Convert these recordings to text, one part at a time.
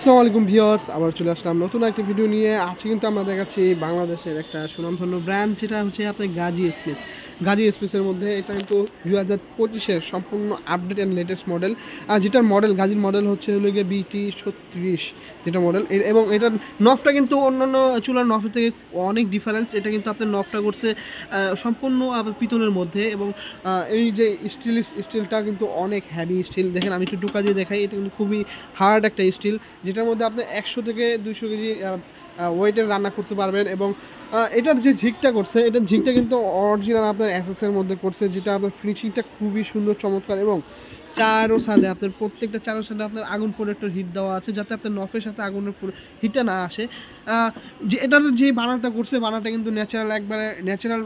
আসসালামু আলাইকুম ভিউয়ার্স, আবার চলে আসলাম নতুন একটা ভিডিও নিয়ে। আজকে কিন্তু আমরা দেখাচ্ছি বাংলাদেশের একটা সুনামধন্য ব্র্যান্ড, যেটা হচ্ছে আপনার গাজী স্পেস। গাজী স্পেসের মধ্যে এটা কিন্তু 2025-এর সম্পূর্ণ আপডেট অ্যান্ড লেটেস্ট মডেল। যেটার মডেল গাজীর মডেল হচ্ছে হলো গিয়ে BT36 যেটা মডেল। এবং এটার নফটা কিন্তু অন্যান্য চুলার নফের থেকে অনেক ডিফারেন্স। এটা কিন্তু আপনার নফটা করছে সম্পূর্ণ পিতলের মধ্যে। এবং এই যে স্টিলটা কিন্তু অনেক হ্যাভি স্টিল। দেখেন আমি একটু টুকা দিয়ে দেখাই, এটা কিন্তু খুবই হার্ড একটা স্টিল, যেটার মধ্যে আপনি 100 থেকে 200 কেজি ওয়েটের রান্না করতে পারবেন। এবং এটার যে ঝিকটা করছে, এটার ঝিকটা কিন্তু অরিজিনাল আপনার এসএসের মধ্যে করছে, যেটা আপনার ফিনিশিংটা খুবই সুন্দর চমৎকার। এবং চারো সাইডে আপনার প্রত্যেকটা চারো সাইডে আপনার আগুন প্রোটেক্টর হিট দেওয়া আছে, যাতে আপনার নফের সাথে আগুনের হিটটা না আসে। যে এটার যে বানাটা করছে, বানাটা কিন্তু ন্যাচারাল, একবারে ন্যাচারাল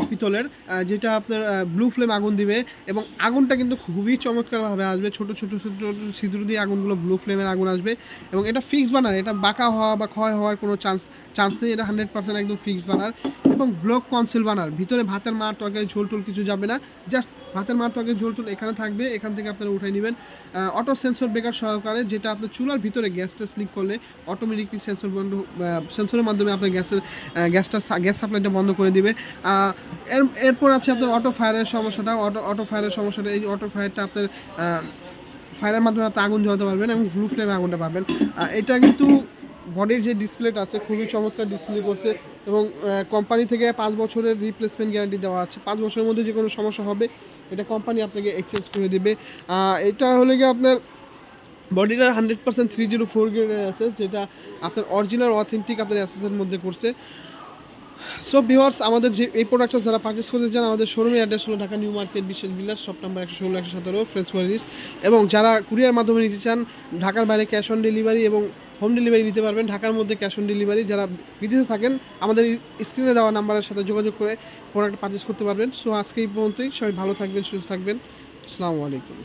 পিতলের, যেটা আপনার ব্লু ফ্লেম আগুন দিবে। এবং আগুনটা কিন্তু খুবই চমৎকারভাবে আসবে, ছোটো ছোটো ছোটো ছিদ্র দিয়ে আগুনগুলো ব্লু ফ্লেমের আগুন আসবে। এবং এটা ফিক্স বানার, এটা বাঁকা হওয়া বা ক্ষয় হওয়ার কোনো চান্স নেই। এটা 100% একদম ফিক্স বানার। এবং ব্লক কনসিল বানার, ভিতরে ভাতের মার তরকারি ঝোল টোল কিছু যাবে না, জাস্ট ভাতের মার তরকারি ঝোল টোল এখানে থাকবে, এখান থেকে আপনারা উঠে নেবেন অটো সেন্সর ব্রেকার সহকারে, যেটা আপনার চুলার ভিতরে গ্যাসটা স্লিপ করলে অটোমেটিকলি সেন্সরের মাধ্যমে আপনার গ্যাস সাপ্লাইটা বন্ধ করে দিবে। এরপর আছে আপনার অটো ফায়ারের সমস্যাটা। এই অটো ফায়ারটা আপনার ফায়ারের মাধ্যমে আপনি আগুন জ্বালাতে পারবেন এবং ব্লু ফ্লেমে আগুনটা পাবেন। এটা কিন্তু বডির যে ডিসপ্লেটা আছে খুবই চমৎকার ডিসপ্লে করছে। এবং কোম্পানি থেকে 5 বছরের রিপ্লেসমেন্ট গ্যারান্টি দেওয়া আছে। 5 বছরের মধ্যে যে কোনো সমস্যা হবে, এটা কোম্পানি আপনাকে এক্সচেঞ্জ করে দেবে। এটা হলে গিয়ে আপনার বডিটার 100% 304 গ্রেডের অ্যাসেস, যেটা আপনার অরিজিনাল অথেন্টিক আপনার অ্যাসেসের মধ্যে করছে। সো ভিউয়ার্স, আমাদের যে এই প্রোডাক্টটা যারা পারচেস করতে চান, আমাদের শোরুমের অ্যাড্রেস হলো ঢাকা নিউ মার্কেট, বিশেষ বিলাস, শপ নাম্বার 116-117, ফ্রেন্স ওয়ারিস। এবং যারা কুরিয়ার মাধ্যমে নিতে চান, ঢাকার বাইরে ক্যাশ অন ডেলিভারি এবং হোম ডেলিভারি নিতে পারবেন। ঢাকার মধ্যে ক্যাশ অন ডেলিভারি, যারা বিদেশে থাকেন আমাদের স্ক্রিনে দেওয়া নাম্বারের সাথে যোগাযোগ করে প্রোডাক্ট পারচেস করতে পারবেন। সো আজকে এই পর্যন্তই। সবাই ভালো থাকবেন, সুস্থ থাকবেন। আসসালামু আলাইকুম।